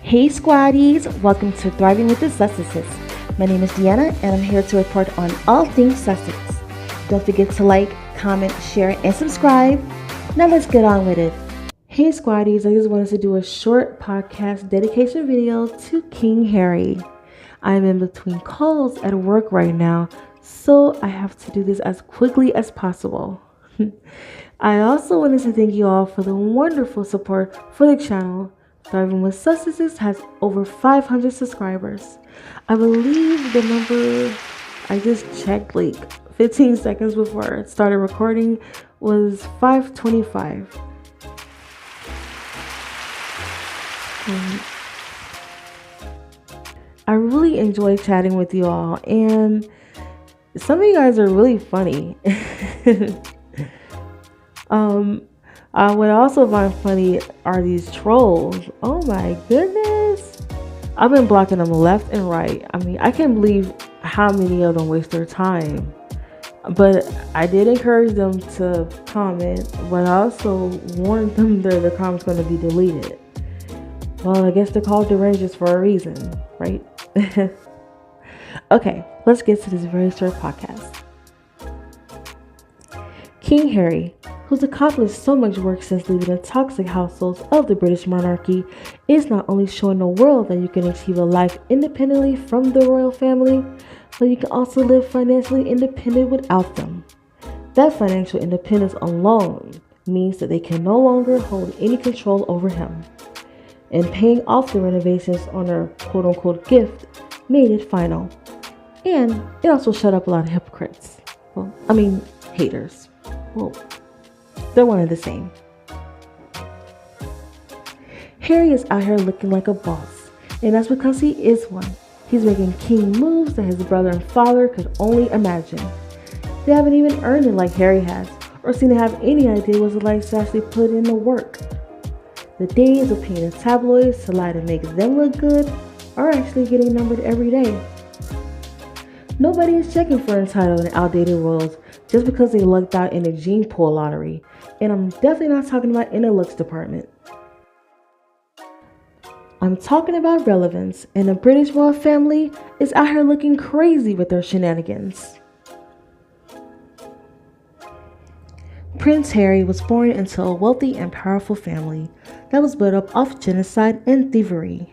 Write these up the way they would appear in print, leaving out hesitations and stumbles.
Hey squaddies, welcome to Thriving with the Sussexes. My name is Deanna and I'm here to report on all things Sussex. Don't forget to like, comment, share, and subscribe. Now let's get on with it. Hey squaddies, I just wanted to do a short podcast dedication video to King Harry. I'm in between calls at work right now, so I have to do this as quickly as possible. I also wanted to thank you all for the wonderful support for the channel. Thriving with Sussexes has over 500 subscribers. I believe the number I just checked like 15 seconds before I started recording was 525. I really enjoy chatting with you all, and some of you guys are really funny. What I also find funny are these trolls. Oh my goodness. I've been blocking them left and right. I mean, I can't believe how many of them waste their time. But I did encourage them to comment, but I also warned them that the comment's going to be deleted. Well, I guess they're called derangers for a reason, right? Okay, let's get to this very short podcast. King Harry, who's accomplished so much work since leaving the toxic households of the British monarchy, is not only showing the world that you can achieve a life independently from the royal family, but you can also live financially independent without them. That financial independence alone means that they can no longer hold any control over him. And paying off the renovations on their quote-unquote gift made it final. And it also shut up a lot of hypocrites. Haters. Well, they're one and the same. Harry is out here looking like a boss, and that's because he is one. He's making king moves that his brother and father could only imagine. They haven't even earned it like Harry has, or seem to have any idea what it's like to actually put in the work. The days of paying the tabloids to lie to make them look good are actually getting numbered every day. Nobody is checking for entitled and outdated royals just because they lucked out in a gene pool lottery. And I'm definitely not talking about in the looks department. I'm talking about relevance, and the British royal family is out here looking crazy with their shenanigans. Prince Harry was born into a wealthy and powerful family that was built up off genocide and thievery.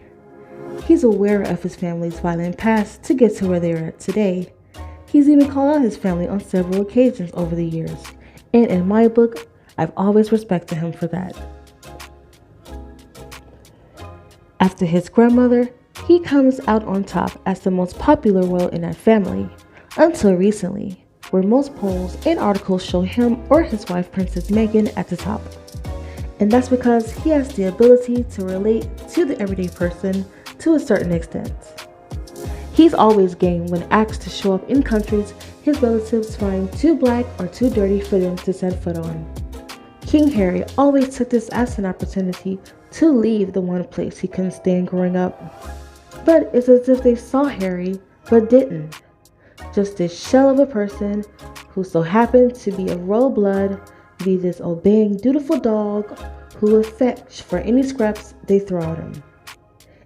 He's aware of his family's violent past to get to where they are at today. He's even called out his family on several occasions over the years, and in my book, I've always respected him for that. After his grandmother, he comes out on top as the most popular royal in that family, until recently, where most polls and articles show him or his wife Princess Meghan at the top. And that's because he has the ability to relate to the everyday person to a certain extent. He's always game when asked to show up in countries his relatives find too black or too dirty for them to set foot on. King Harry always took this as an opportunity to leave the one place he couldn't stand growing up. But it's as if they saw Harry but didn't. Just this shell of a person who so happened to be of royal blood, be this obeying, dutiful dog who will fetch for any scraps they throw at him.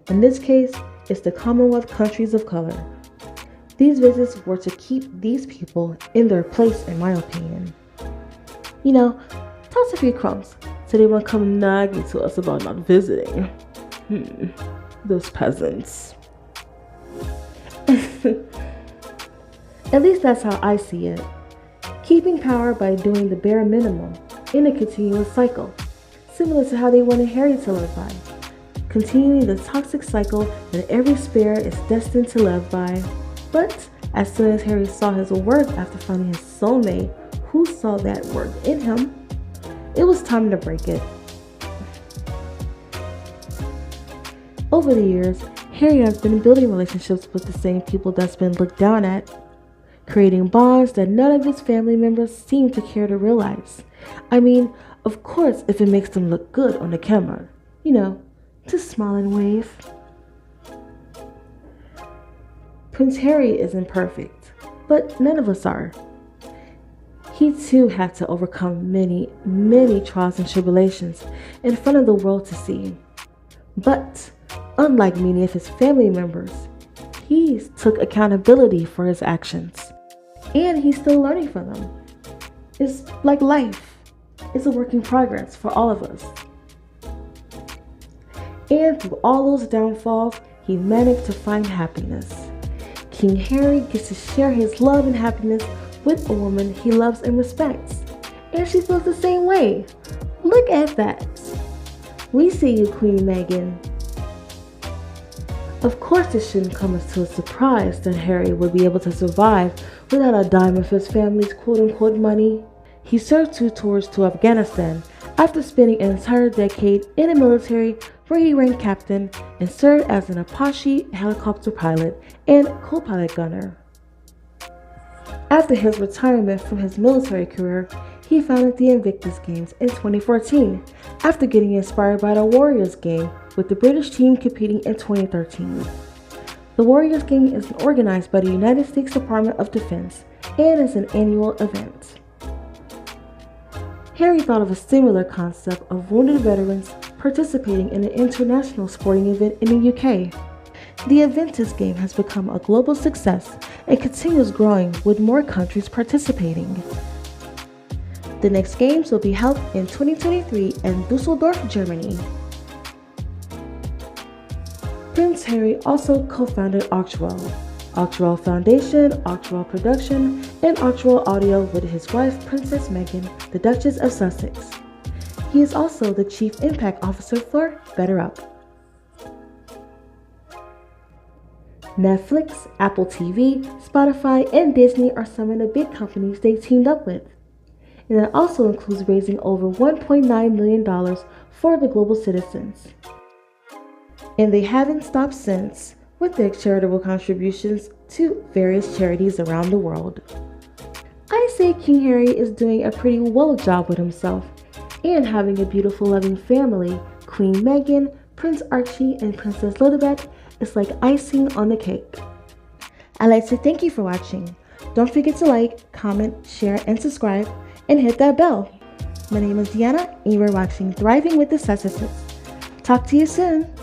In this case, it's the Commonwealth countries of color. These visits were to keep these people in their place, in my opinion. Toss a few crumbs so they won't come nagging to us about not visiting. Those peasants. At least that's how I see it. Keeping power by doing the bare minimum in a continuous cycle, similar to how they wanted Harry to live by. Continuing the toxic cycle that every spare is destined to live by. But as soon as Harry saw his worth after finding his soulmate who saw that worth in him, it was time to break it. Over the years, Harry has been building relationships with the same people that's been looked down at, creating bonds that none of his family members seem to care to realize. I mean, of course, if it makes them look good on the camera, to smile and wave. Prince Harry isn't perfect, but none of us are. He too had to overcome many, many trials and tribulations in front of the world to see. But unlike many of his family members, he took accountability for his actions, and he's still learning from them. It's like life. It's a work in progress for all of us. And through all those downfalls, he managed to find happiness. King Harry gets to share his love and happiness with a woman he loves and respects. And she feels the same way. Look at that. We see you, Queen Meghan. Of course, it shouldn't come as to a surprise that Harry would be able to survive without a dime of his family's quote-unquote money. He served 2 tours to Afghanistan after spending an entire decade in the military, where he ranked captain and served as an Apache helicopter pilot and co-pilot gunner. After his retirement from his military career, he founded the Invictus Games in 2014 after getting inspired by the Warriors game, with the British team competing in 2013. The Warriors game is organized by the United States Department of Defense and is an annual event. Harry thought of a similar concept of wounded veterans participating in an international sporting event in the UK. The Invictus game has become a global success and continues growing with more countries participating. The next games will be held in 2023 in Dusseldorf, Germany. Prince Harry also co-founded Archwell Foundation, Archwell Production, and Archwell Audio with his wife, Princess Meghan, the Duchess of Sussex. He is also the Chief Impact Officer for BetterUp. Netflix, Apple TV, Spotify, and Disney are some of the big companies they teamed up with. And that also includes raising over $1.9 million for the global citizens. And they haven't stopped since, with their charitable contributions to various charities around the world. I say King Harry is doing a pretty well job with himself, and having a beautiful loving family. Queen Meghan, Prince Archie, and Princess Elizabeth is like icing on the cake. I'd like to thank you for watching. Don't forget to like, comment, share, and subscribe, and hit that bell. My name is Deanna, and you are watching Thriving with the Sussexes. Talk to you soon.